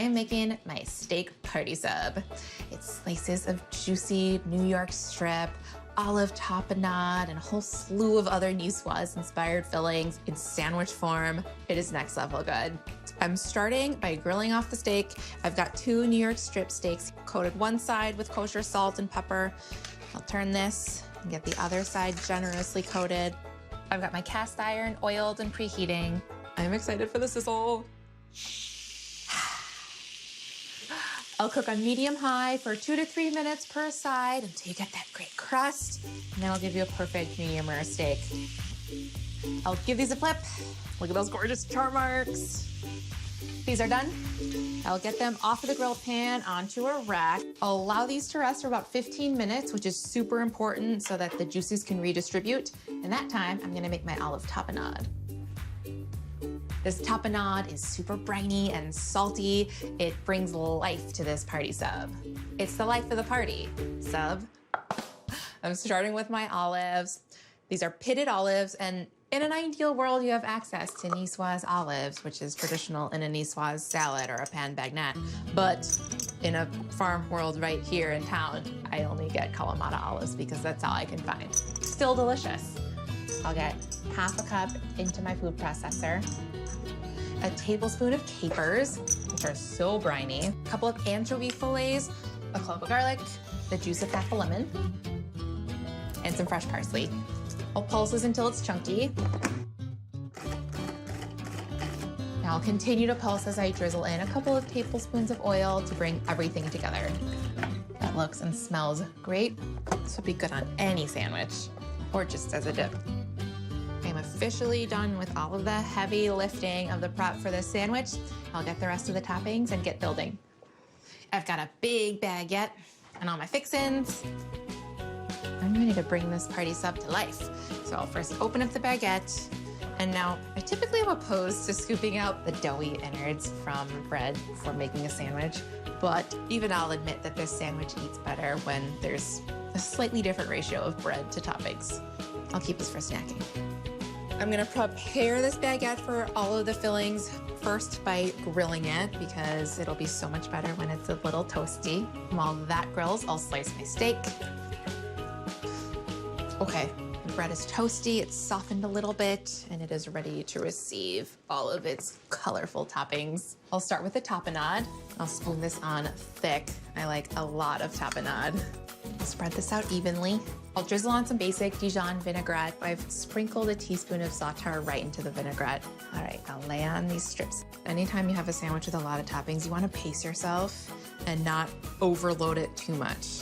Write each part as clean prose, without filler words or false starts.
am making my steak party sub. It's slices of juicy New York strip, olive tapenade, and a whole slew of other niçoise inspired fillings in sandwich form. It is next level good. I'm starting by grilling off the steak. I've got 2 New York strip steaks coated one side with kosher salt and pepper. I'll turn this and get the other side generously coated. I've got my cast iron oiled and preheating. I'm excited for the sizzle. I'll cook on medium-high for 2 to 3 minutes per side until you get that great crust, and then I'll give you a perfect medium rare steak. I'll give these a flip. Look at those gorgeous char marks. These are done. I'll get them off of the grill pan onto a rack. I'll allow these to rest for about 15 minutes, which is super important so that the juices can redistribute. In that time, I'm gonna make my olive tapenade. This tapenade is super briny and salty. It brings life to this party sub. It's the life of the party sub. I'm starting with my olives. These are pitted olives, and in an ideal world, you have access to niçoise olives, which is traditional in a niçoise salad or a pan bagnat. But in a farm world right here in town, I only get kalamata olives because that's all I can find. Still delicious. I'll get half a cup into my food processor, a tablespoon of capers, which are so briny, a couple of anchovy fillets, a clove of garlic, the juice of half a lemon, and some fresh parsley. I'll pulse this until it's chunky. Now I'll continue to pulse as I drizzle in a couple of tablespoons of oil to bring everything together. That looks and smells great. This would be good on any sandwich or just as a dip. I'm officially done with all of the heavy lifting of the prep for this sandwich. I'll get the rest of the toppings and get building. I've got a big baguette and all my fixins. I'm ready to bring this party sub to life. So I'll first open up the baguette. And now I typically am opposed to scooping out the doughy innards from bread before making a sandwich. But even I'll admit that this sandwich eats better when there's a slightly different ratio of bread to toppings. I'll keep this for snacking. I'm gonna prepare this baguette for all of the fillings first by grilling it because it'll be so much better when it's a little toasty. While that grills, I'll slice my steak. Okay, the bread is toasty, it's softened a little bit, and it is ready to receive all of its colorful toppings. I'll start with the tapenade. I'll spoon this on thick. I like a lot of tapenade. I'll spread this out evenly. I'll drizzle on some basic Dijon vinaigrette. I've sprinkled a teaspoon of za'atar right into the vinaigrette. All right, I'll lay on these strips. Anytime you have a sandwich with a lot of toppings, you want to pace yourself and not overload it too much.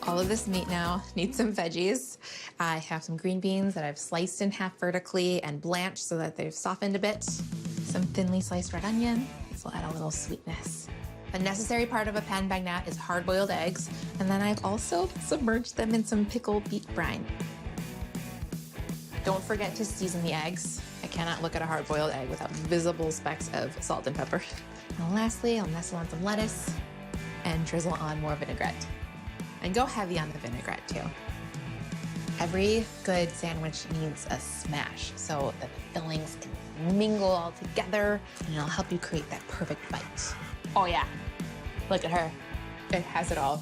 All of this meat now needs some veggies. I have some green beans that I've sliced in half vertically and blanched so that they've softened a bit. Some thinly sliced red onion. This will add a little sweetness. A necessary part of a pan bagnat is hard-boiled eggs, and then I've also submerged them in some pickled beet brine. Don't forget to season the eggs. I cannot look at a hard-boiled egg without visible specks of salt and pepper. And lastly, I'll nestle on some lettuce and drizzle on more vinaigrette. And go heavy on the vinaigrette too. Every good sandwich needs a smash so that the fillings can mingle all together, and it'll help you create that perfect bite. Oh yeah, look at her. It has it all.